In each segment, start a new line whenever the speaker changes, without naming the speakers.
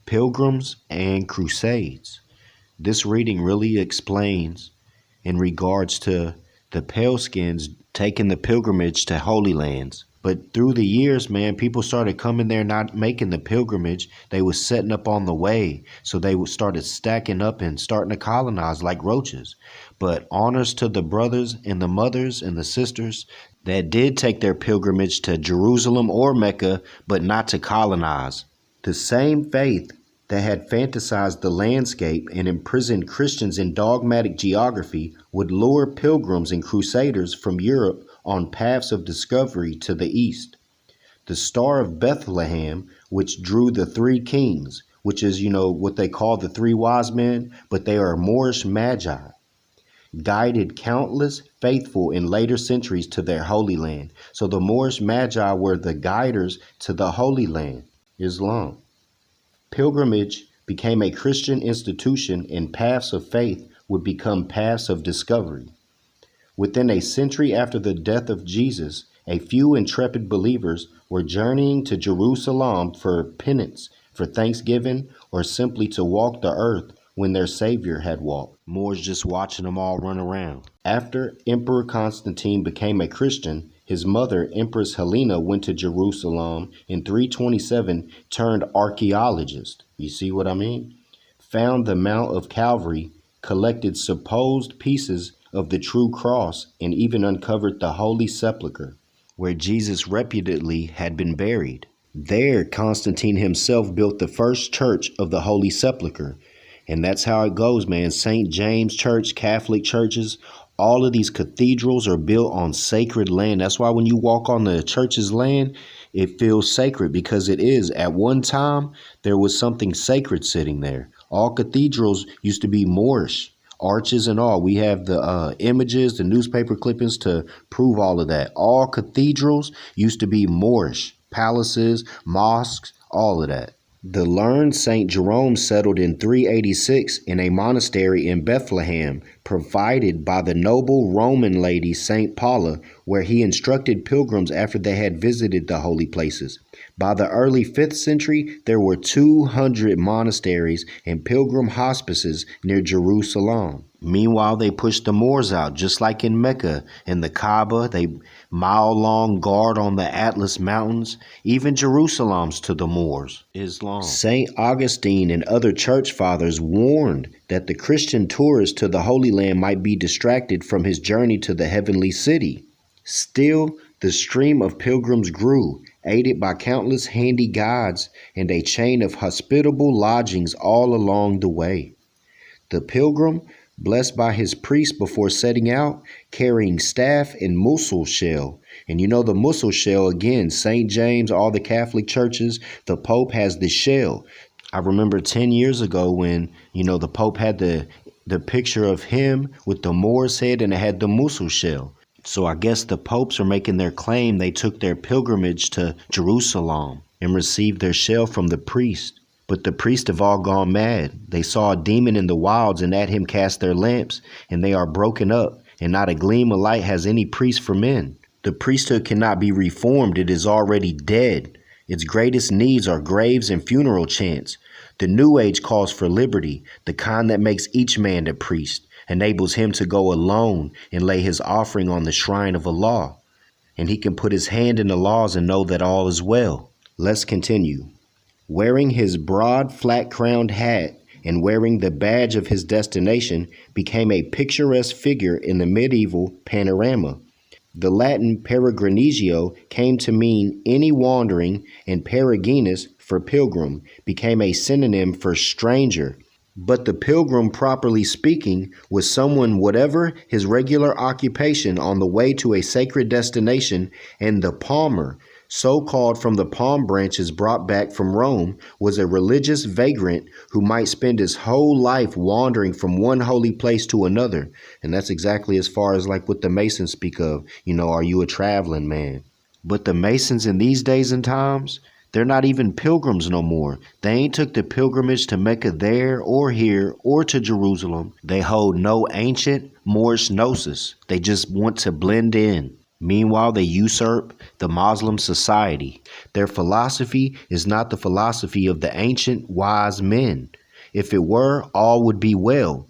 Pilgrims and Crusades. This reading really explains in regards to the paleskins taking the pilgrimage to Holy Lands. But through the years, man, people started coming there not making the pilgrimage. They was setting up on the way. So they started stacking up and starting to colonize like roaches. But honors to the brothers and the mothers and the sisters that did take their pilgrimage to Jerusalem or Mecca, but not to colonize. The same faith that had fantasized the landscape and imprisoned Christians in dogmatic geography would lure pilgrims and crusaders from Europe on paths of discovery to the east. The Star of Bethlehem, which drew the three kings, which is, what they call the three wise men, but they are Moorish magi, guided countless faithful in later centuries to their Holy Land. So the Moorish magi were the guiders to the Holy Land, Islam. Pilgrimage became a Christian institution, and paths of faith would become paths of discovery. Within a century after the death of Jesus, a few intrepid believers were journeying to Jerusalem for penance, for Thanksgiving, or simply to walk the earth when their Savior had walked. Moors just watching them all run around. After Emperor Constantine became a Christian, his mother, Empress Helena, went to Jerusalem in 327, turned archaeologist. You see what I mean? Found the Mount of Calvary, collected supposed pieces of the true cross, and even uncovered the Holy Sepulchre, where Jesus reputedly had been buried. There, Constantine himself built the first church of the Holy Sepulchre. And that's how it goes, man. St. James Church, Catholic churches, all of these cathedrals are built on sacred land. That's why when you walk on the church's land, it feels sacred, because it is. At one time, there was something sacred sitting there. All cathedrals used to be Moorish, arches and all. We have the images, the newspaper clippings to prove all of that. All cathedrals used to be Moorish, palaces, mosques, all of that. The learned St. Jerome settled in 386 in a monastery in Bethlehem, provided by the noble Roman lady St. Paula, where he instructed pilgrims after they had visited the holy places. By the early 5th century, there were 200 monasteries and pilgrim hospices near Jerusalem. Meanwhile, they pushed the Moors out, just like in Mecca and the Kaaba. They mile-long guard on the Atlas Mountains, even Jerusalem's to the Moors. Islam. St. Augustine and other church fathers warned that the Christian tourist to the Holy Land might be distracted from his journey to the heavenly city. Still, the stream of pilgrims grew, aided by countless handy guides and a chain of hospitable lodgings all along the way. The pilgrim, blessed by his priest before setting out, carrying staff and mussel shell. And the mussel shell, again, St. James, all the Catholic churches, the Pope has the shell. I remember 10 years ago when, the Pope had the picture of him with the Moor's head, and it had the mussel shell. So I guess the popes are making their claim they took their pilgrimage to Jerusalem and received their shell from the priest. But the priests have all gone mad. They saw a demon in the wilds and at him cast their lamps, and they are broken up, and not a gleam of light has any priest for men. The priesthood cannot be reformed. It is already dead. Its greatest needs are graves and funeral chants. The New Age calls for liberty, the kind that makes each man a priest, enables him to go alone and lay his offering on the shrine of Allah. And he can put his hand in the laws and know that all is well. Let's continue. Wearing his broad, flat-crowned hat and wearing the badge of his destination became a picturesque figure in the medieval panorama. The Latin peregrinatio came to mean any wandering, and peregrinus, for pilgrim, became a synonym for stranger. But the pilgrim, properly speaking, was someone, whatever his regular occupation, on the way to a sacred destination, and the palmer, so called from the palm branches brought back from Rome, was a religious vagrant who might spend his whole life wandering from one holy place to another. And that's exactly as far as like what the Masons speak of. Are you a traveling man? But the Masons in these days and times, they're not even pilgrims no more. They ain't took the pilgrimage to Mecca there or here or to Jerusalem. They hold no ancient Moorish gnosis. They just want to blend in. Meanwhile, they usurp the Muslim society. Their philosophy is not the philosophy of the ancient wise men. If it were, all would be well.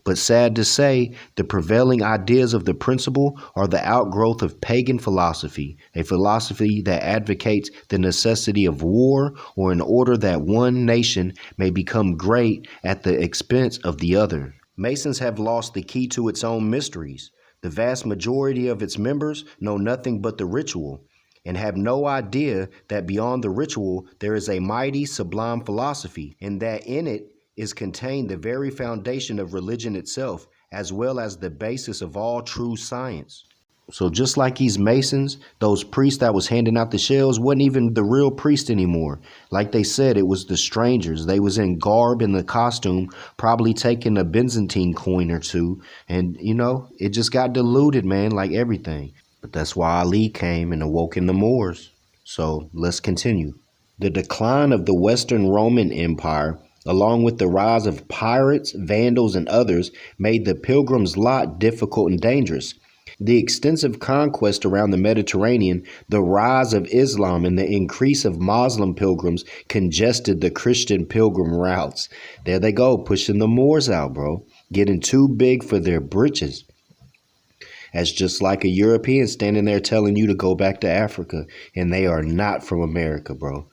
But sad to say, the prevailing ideas of the principle are the outgrowth of pagan philosophy, a philosophy that advocates the necessity of war or in order that one nation may become great at the expense of the other. Masons have lost the key to its own mysteries. The vast majority of its members know nothing but the ritual and have no idea that beyond the ritual there is a mighty sublime philosophy, and that in it is contained the very foundation of religion itself, as well as the basis of all true science. So just like these Masons, those priests that was handing out the shells wasn't even the real priest anymore. Like they said, it was the strangers. They was in garb in the costume, probably taking a Byzantine coin or two. And, it just got diluted, man, like everything. But that's why Ali came and awoke in the Moors. So let's continue. The decline of the Western Roman Empire, along with the rise of pirates, vandals, and others, made the Pilgrims' lot difficult and dangerous. The extensive conquest around the Mediterranean, the rise of Islam, and the increase of Muslim pilgrims congested the Christian pilgrim routes. There they go, pushing the Moors out, bro, getting too big for their britches. That's just like a European standing there telling you to go back to Africa, and they are not from America, bro.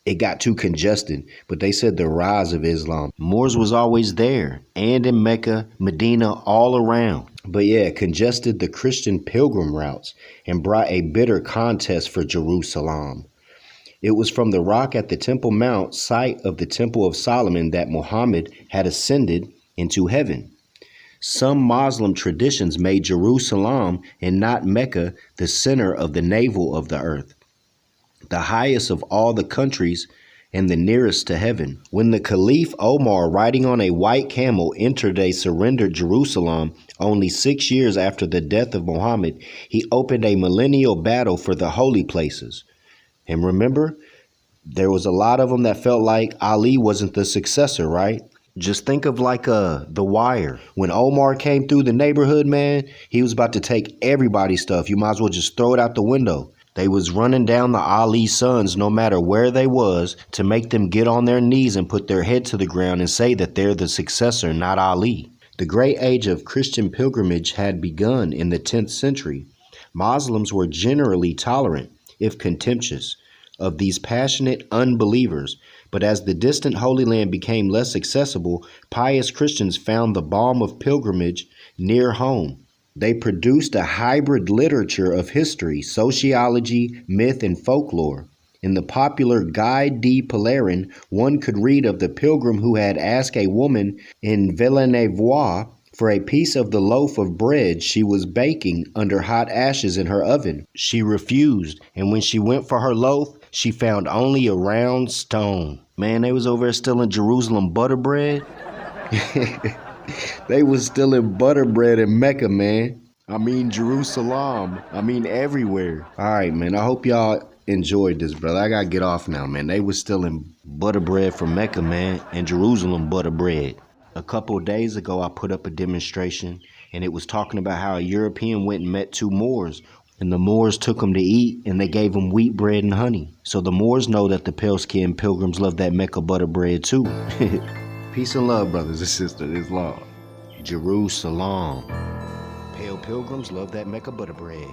It got too congested, but they said the rise of Islam. Moors was always there, and in Mecca, Medina, all around. But yeah, congested the Christian pilgrim routes and brought a bitter contest for Jerusalem. It was from the rock at the Temple Mount, site of the Temple of Solomon, that Muhammad had ascended into heaven. Some Muslim traditions made Jerusalem and not Mecca the center of the navel of the earth, the highest of all the countries and the nearest to heaven. When the Caliph Omar, riding on a white camel, entered a surrendered Jerusalem only 6 years after the death of Muhammad, he opened a millennial battle for the holy places. And remember, there was a lot of them that felt like Ali wasn't the successor, right? Just think of like The Wire. When Omar came through the neighborhood, man, he was about to take everybody's stuff. You might as well just throw it out the window. They was running down the Ali sons no matter where they was to make them get on their knees and put their head to the ground and say that they're the successor, not Ali. The great age of Christian pilgrimage had begun in the 10th century. Muslims were generally tolerant, if contemptuous, of these passionate unbelievers, but as the distant Holy Land became less accessible, pious Christians found the balm of pilgrimage near home. They produced a hybrid literature of history, sociology, myth, and folklore. In the popular Guide de Pèlerin, one could read of the pilgrim who had asked a woman in Villeneuve for a piece of the loaf of bread she was baking under hot ashes in her oven. She refused, and when she went for her loaf, she found only a round stone. Man, they was over there still in Jerusalem butter bread. They was still in butter bread in Mecca, man. I mean Jerusalem. I mean everywhere. All right, man. I hope y'all enjoyed this, brother. I gotta get off now, man. They was still in butter bread from Mecca, man, and Jerusalem butter bread. A couple of days ago, I put up a demonstration, and it was talking about how a European went and met two Moors. And the Moors took them to eat, and they gave them wheat bread and honey. So the Moors know that the pale-skinned pilgrims love that Mecca butter bread too. Peace and love, brothers and sisters. Islam. Jerusalem. Pale pilgrims love that Mecca butter bread.